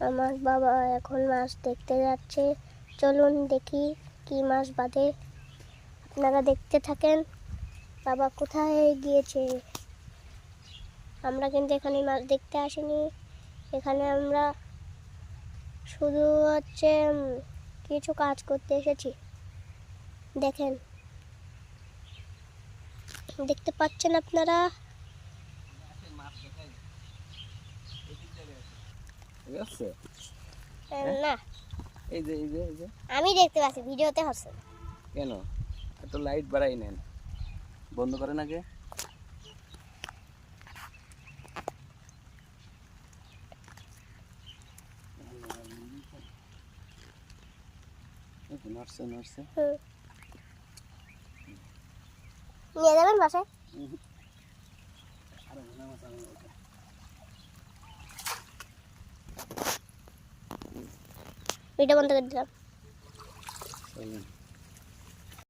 আমার বাবা এখন মাছ দেখতে যাচ্ছে। চলুন দেখি কি মাছ বাঁধে। আপনারা দেখতে থাকেন বাবা কোথায় গিয়েছে। আমরা কিন্তু এখানে মাছ দেখতে আসিনি, এখানে আমরা শুধু কিছু কাজ করতে এসেছি। দেখেন, দেখতে পাচ্ছেন আপনারা? না, আমি দেখতে পাচ্ছি, ভিডিওতে হচ্ছে। কেন এত লাইট বাড়াই নেন, বন্ধ করেন আগে। নড়ছে নড়ছে, নিয়ে যাবেন বাসায়। ভিডিও বন্ধ করে দিলাম।